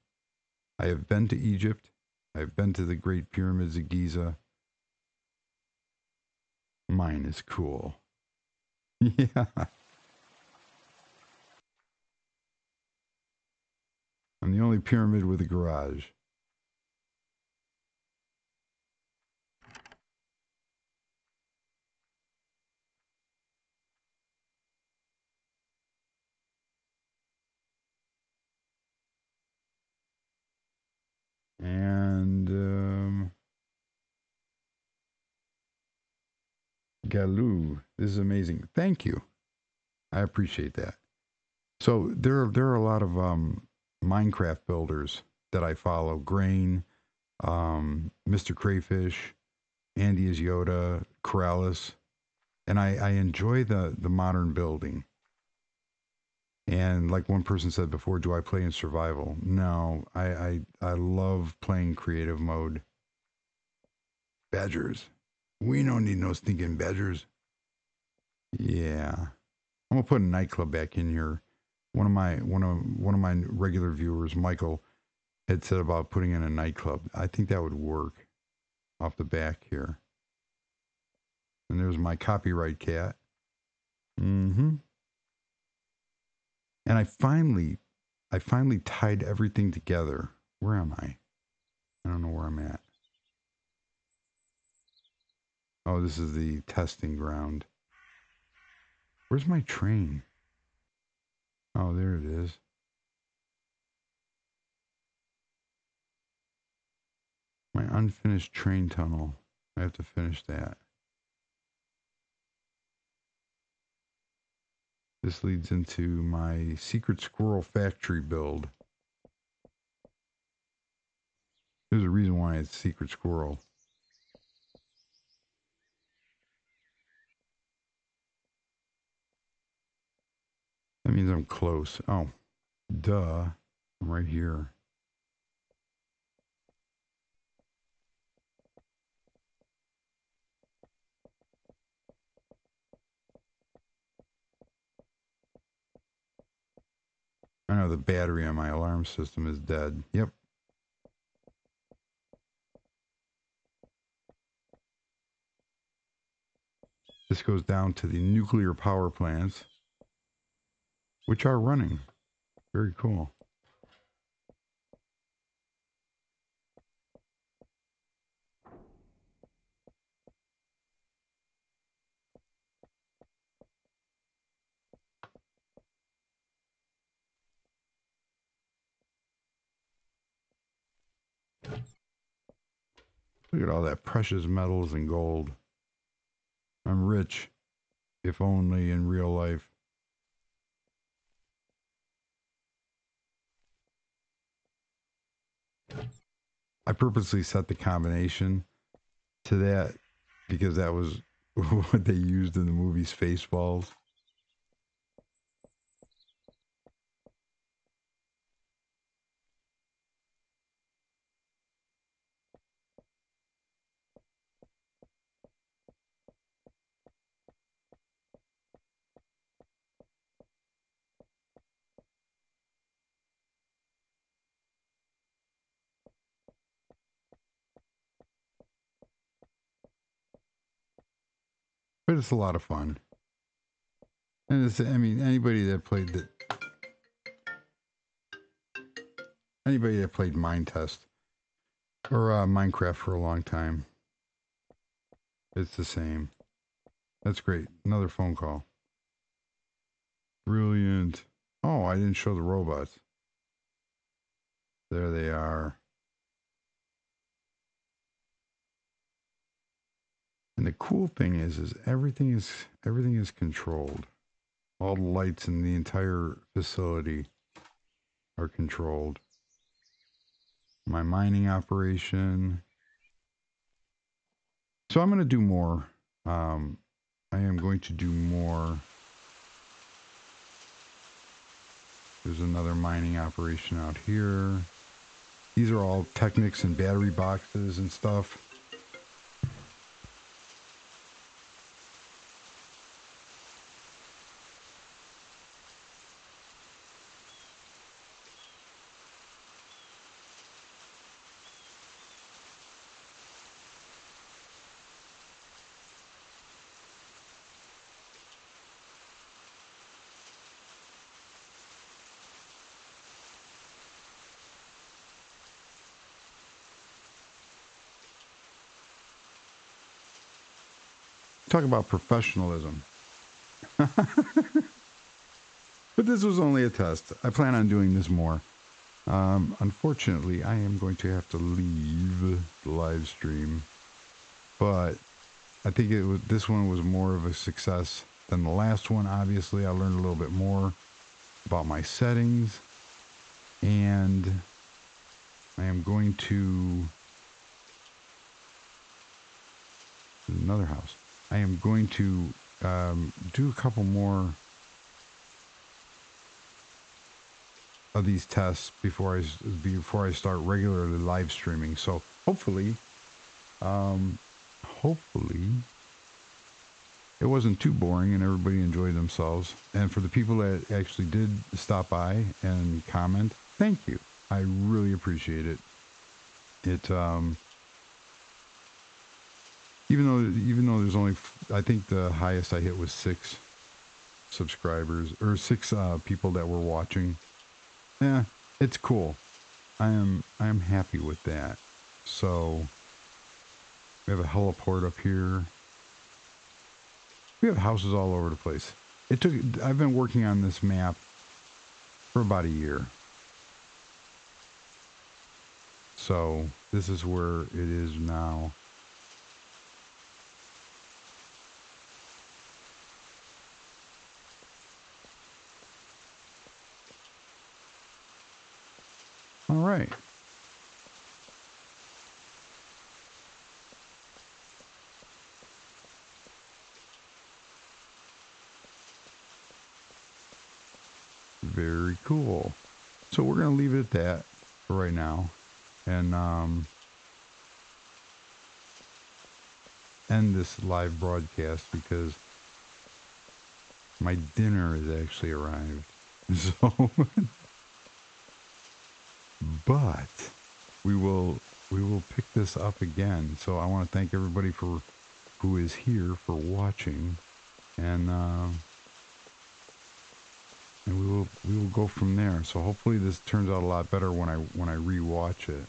I have been to Egypt. I've been to the Great Pyramids of Giza. Mine is cool. Yeah. I'm the only pyramid with a garage. Galoo. This is amazing. Thank you. I appreciate that. So there are a lot of Minecraft builders that I follow. Grain, Mr. Crayfish, Andy is Yoda, Corrales, and I enjoy the modern building. And like one person said before, do I play in survival? No, I love playing creative mode. Badgers. We don't need no stinking badgers. Yeah. I'm gonna put a nightclub back in here. One of my regular viewers, Michael, had said about putting in a nightclub. I think that would work off the back here. And there's my copyright cat. Mm-hmm. And I finally tied everything together. Where am I? I don't know where I'm at. Oh, this is the testing ground. Where's my train? Oh, there it is. My unfinished train tunnel. I have to finish that. This leads into my secret squirrel factory build. There's a reason why it's secret squirrel. That means I'm close. Oh, duh. I'm right here. I know the battery on my alarm system is dead. Yep. This goes down to the nuclear power plants, which are running. Very cool. Look at all that precious metals and gold. I'm rich, if only in real life. I purposely set the combination to that because that was what they used in the movie Spaceballs. But it's a lot of fun. And it's, I mean, anybody that played Mine Test or Minecraft for a long time, it's the same. That's great. Another phone call. Brilliant. Oh, I didn't show the robots. There they are. And the cool thing is everything is controlled. All the lights in the entire facility are controlled. My mining operation. So I'm going to do more. I am going to do more. There's another mining operation out here. These are all Technics and battery boxes and stuff. Talk about professionalism. But this was only a test. I plan on doing this more. Unfortunately, I am going to have to leave the live stream. But I think this one was more of a success than the last one. Obviously, I learned a little bit more about my settings, and I am going to another house. I am going to do a couple more of these tests before I start regularly live streaming. So hopefully it wasn't too boring and everybody enjoyed themselves. And for the people that actually did stop by and comment, thank you. I really appreciate it. Even though there's only, I think the highest I hit was 6 subscribers or 6 people that were watching. Yeah, it's cool. I am happy with that. So we have a heliport up here. We have houses all over the place. I've been working on this map for about a year. So this is where it is now. All right. Very cool. So we're going to leave it at that for right now. And end this live broadcast because my dinner has actually arrived. So, but we will pick this up again. So I want to thank everybody who is here for watching, and we will go from there. So hopefully this turns out a lot better when I rewatch it.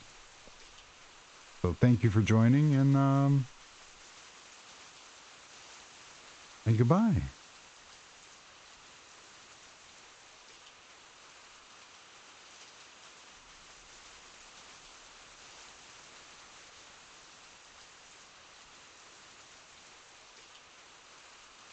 So thank you for joining, and goodbye.